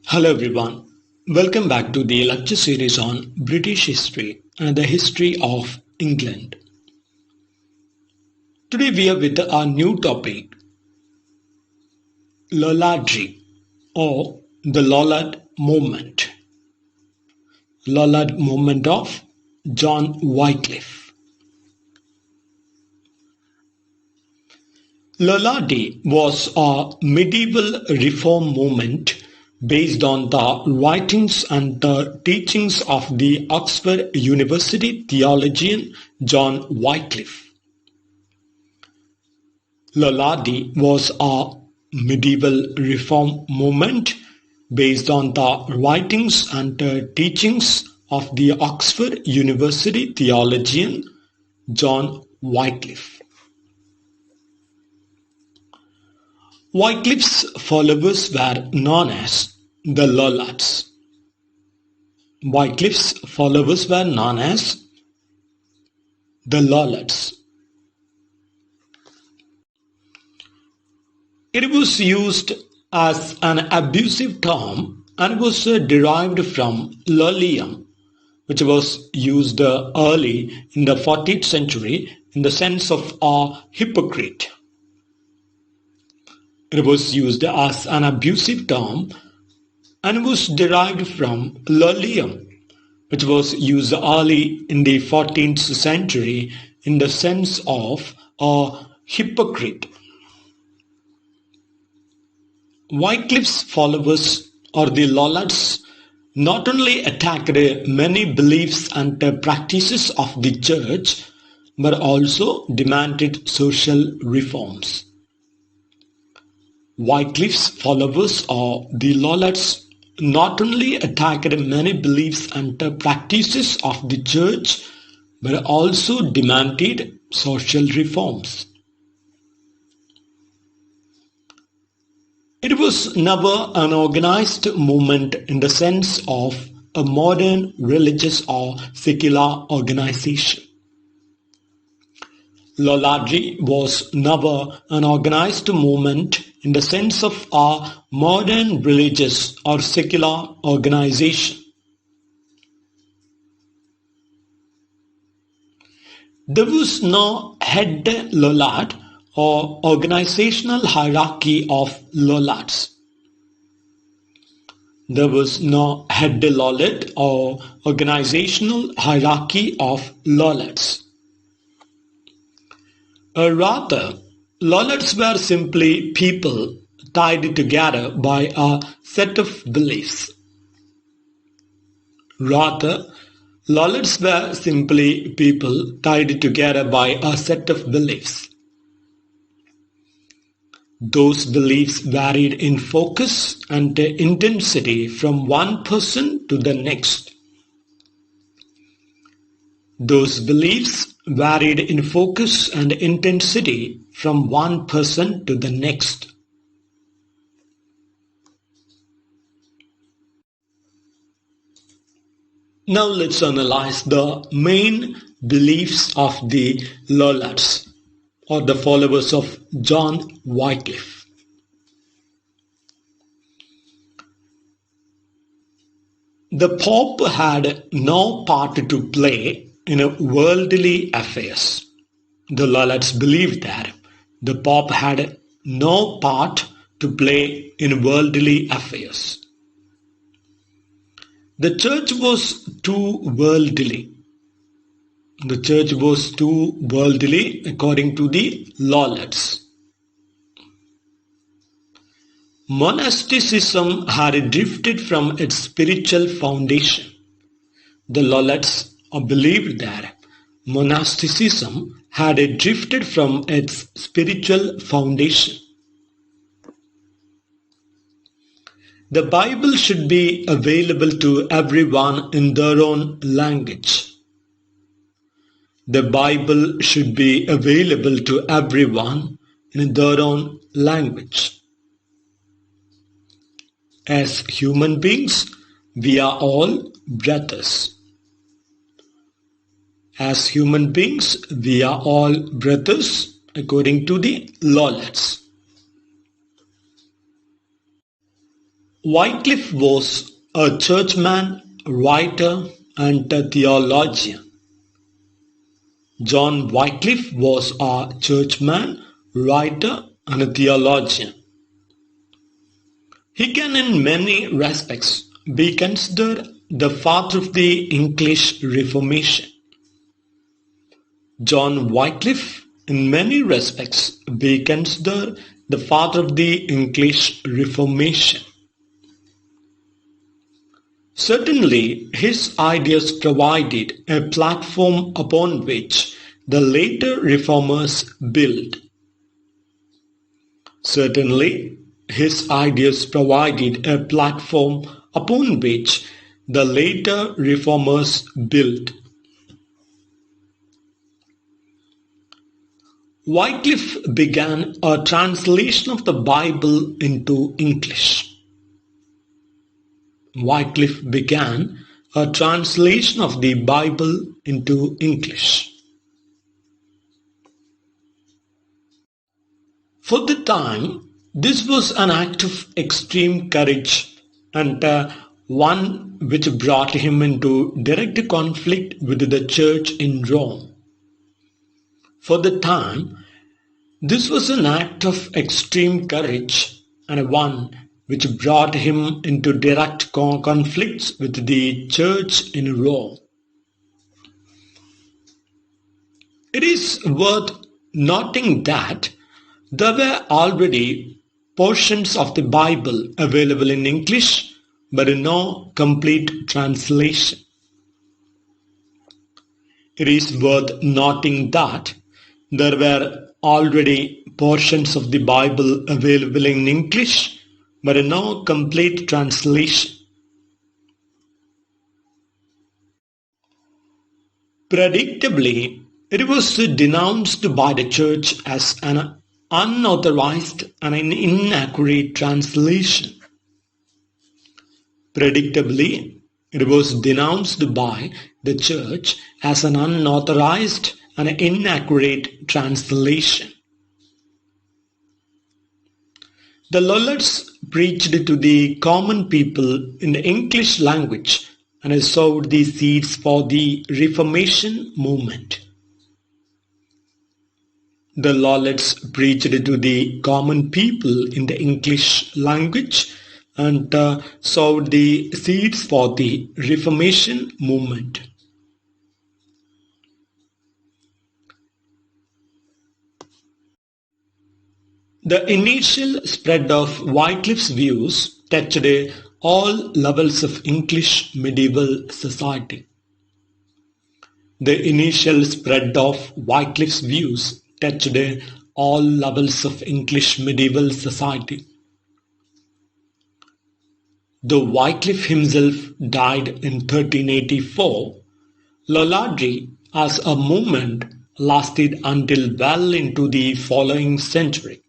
Hello everyone. Welcome back to the lecture series on British history and the history of England. Today we are with our new topic, Lollardry or the Lollard movement. Lollard movement of John Wycliffe. Lollardy was a medieval reform movement based on the writings and the teachings of the Oxford University theologian John Wycliffe. Lollardy was a medieval reform movement based on the writings and teachings of the Oxford University theologian John Wycliffe. Wycliffe's followers were known as the Lollards. Wycliffe's followers were known as the Lollards. It was used as an abusive term and was derived from lollium, which was used early in the 14th century in the sense of a hypocrite. It was used as an abusive term and was derived from lollium, which was used early in the 14th century in the sense of a hypocrite. Wycliffe's followers, or the Lollards, not only attacked many beliefs and practices of the church, but also demanded social reforms. Wycliffe's followers, or the Lollards, not only attacked many beliefs and practices of the church, but also demanded social reforms. It was never an organized movement in the sense of a modern religious or secular organization. Lollardry was never an organized movement in the sense of a modern religious or secular organization. There was no head Lollard or organizational hierarchy of Lollards. There was no head Lollard or organizational hierarchy of Lollards. Rather, Lollards were simply people tied together by a set of beliefs. Lollards were simply people tied together by a set of beliefs. Those beliefs varied in focus and intensity from one person to the next. Those beliefs varied in focus and intensity from one person to the next. Now let's analyze the main beliefs of the Lollards, or the followers of John Wycliffe. The Pope had no part to play in worldly affairs. The Lollards believed that the Pope had no part to play in worldly affairs. The church was too worldly. The church was too worldly according to the Lollards. Monasticism had drifted from its spiritual foundation. The Lollards believed that monasticism had drifted from its spiritual foundation. The Bible should be available to everyone in their own language. The Bible should be available to everyone in their own language. As human beings, we are all brothers. As human beings, we are all brothers according to the Lollards. Wycliffe was a churchman, writer, and a theologian. John Wycliffe was a churchman, writer, and a theologian. He can in many respects be considered the father of the English Reformation. John Wycliffe in many respects be considered the father of the English Reformation. Certainly, his ideas provided a platform upon which the later reformers built. Certainly, his ideas provided a platform upon which the later reformers built. Wycliffe began a translation of the Bible into English. Wycliffe began a translation of the Bible into English. For the time, this was an act of extreme courage and one which brought him into direct conflict with the church in Rome. For the time, this was an act of extreme courage and one which brought him into direct conflicts with the church in Rome. It is worth noting that there were already portions of the Bible available in English, but no complete translation. It is worth noting that there were already portions of the Bible available in English, but no complete translation. Predictably, it was denounced by the church as an unauthorized and an inaccurate translation. Predictably, it was denounced by the church as an unauthorized and inaccurate translation. The Lollards preached to the common people in the English language and sowed the seeds for the Reformation movement. The Lollards preached to the common people in the English language and sowed the seeds for the Reformation movement. The initial spread of Wycliffe's views touched all levels of English medieval society. The initial spread of Wycliffe's views touched all levels of English medieval society. Though Wycliffe himself died in 1384, Lollardry as a movement lasted until well into the following century.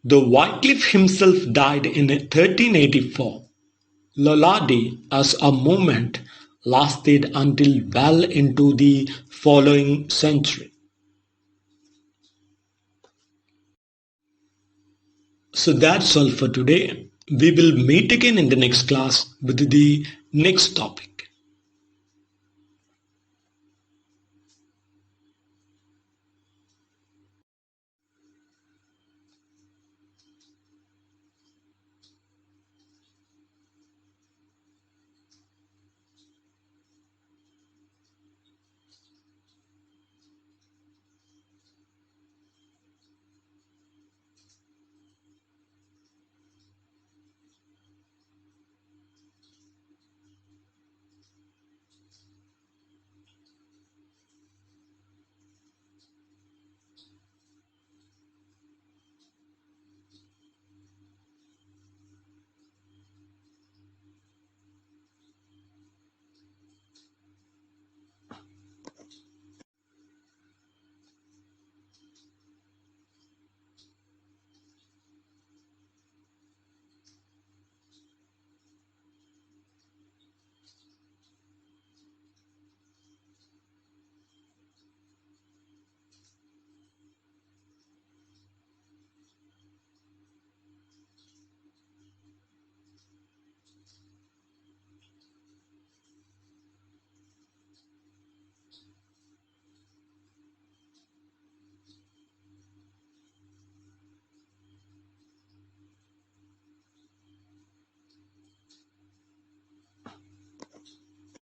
Though Wycliffe himself died in 1384, Lollardy as a movement lasted until well into the following century. So that's all for today. We will meet again in the next class with the next topic.